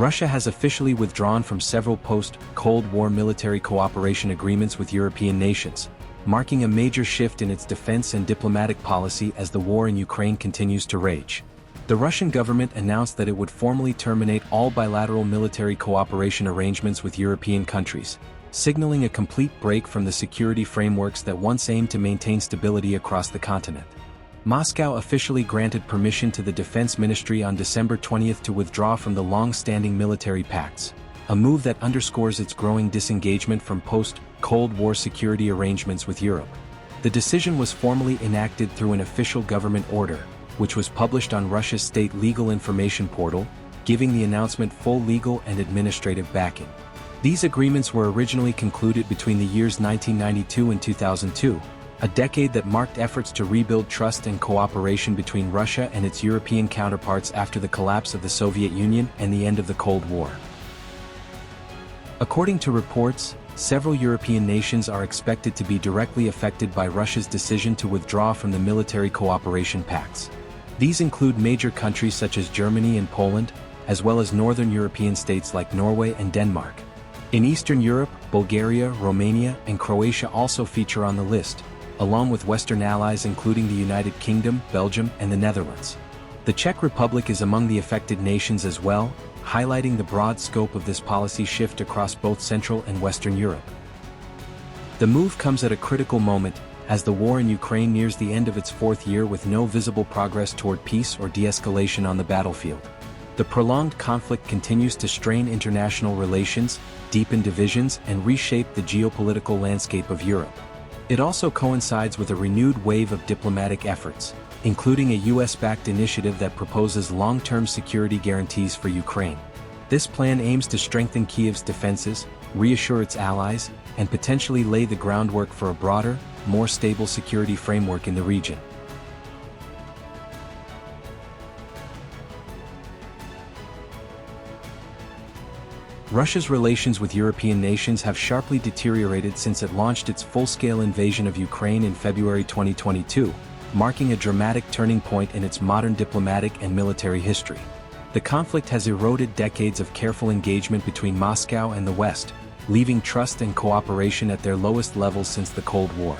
Russia has officially withdrawn from several post-Cold War military cooperation agreements with European nations, marking a major shift in its defense and diplomatic policy as the war in Ukraine continues to rage. The Russian government announced that it would formally terminate all bilateral military cooperation arrangements with European countries, signaling a complete break from the security frameworks that once aimed to maintain stability across the continent. Moscow officially granted permission to the Defense Ministry on December 20 to withdraw from the long-standing military pacts, a move that underscores its growing disengagement from post-Cold War security arrangements with Europe. The decision was formally enacted through an official government order, which was published on Russia's state legal information portal, giving the announcement full legal and administrative backing. These agreements were originally concluded between the years 1992 and 2002, a decade that marked efforts to rebuild trust and cooperation between Russia and its European counterparts after the collapse of the Soviet Union and the end of the Cold War. According to reports, several European nations are expected to be directly affected by Russia's decision to withdraw from the military cooperation pacts. These include major countries such as Germany and Poland, as well as northern European states like Norway and Denmark. In Eastern Europe, Bulgaria, Romania, and Croatia also feature on the list, along with Western allies including the United Kingdom, Belgium, and the Netherlands. The Czech Republic is among the affected nations as well, highlighting the broad scope of this policy shift across both Central and Western Europe. The move comes at a critical moment, as the war in Ukraine nears the end of its fourth year with no visible progress toward peace or de-escalation on the battlefield. The prolonged conflict continues to strain international relations, deepen divisions, and reshape the geopolitical landscape of Europe. It also coincides with a renewed wave of diplomatic efforts, including a US-backed initiative that proposes long-term security guarantees for Ukraine. This plan aims to strengthen Kyiv's defenses, reassure its allies, and potentially lay the groundwork for a broader, more stable security framework in the region. Russia's relations with European nations have sharply deteriorated since it launched its full-scale invasion of Ukraine in February 2022, marking a dramatic turning point in its modern diplomatic and military history. The conflict has eroded decades of careful engagement between Moscow and the West, leaving trust and cooperation at their lowest levels since the Cold War.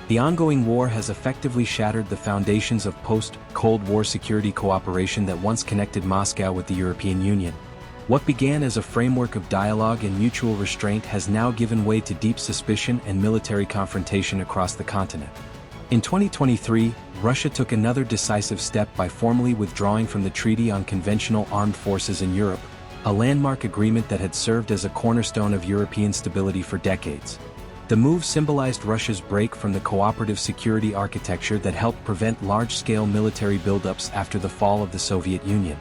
The ongoing war has effectively shattered the foundations of post-Cold War security cooperation that once connected Moscow with the European Union. What began as a framework of dialogue and mutual restraint has now given way to deep suspicion and military confrontation across the continent. In 2023, Russia took another decisive step by formally withdrawing from the Treaty on Conventional Armed Forces in Europe, a landmark agreement that had served as a cornerstone of European stability for decades. The move symbolized Russia's break from the cooperative security architecture that helped prevent large-scale military buildups after the fall of the Soviet Union.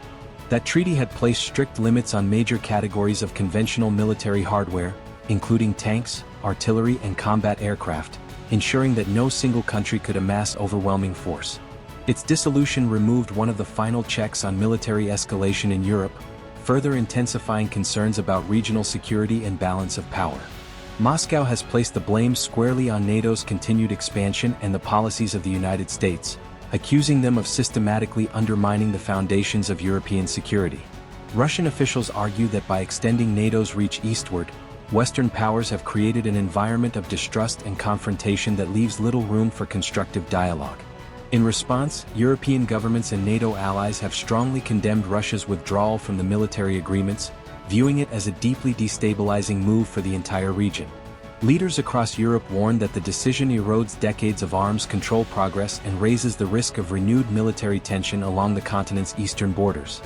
That treaty had placed strict limits on major categories of conventional military hardware, including tanks, artillery, and combat aircraft, ensuring that no single country could amass overwhelming force. Its dissolution removed one of the final checks on military escalation in Europe, further intensifying concerns about regional security and balance of power. Moscow has placed the blame squarely on NATO's continued expansion and the policies of the United States, accusing them of systematically undermining the foundations of European security. Russian officials argue that by extending NATO's reach eastward, Western powers have created an environment of distrust and confrontation that leaves little room for constructive dialogue. In response, European governments and NATO allies have strongly condemned Russia's withdrawal from the military agreements, viewing it as a deeply destabilizing move for the entire region. Leaders across Europe warned that the decision erodes decades of arms control progress and raises the risk of renewed military tension along the continent's eastern borders.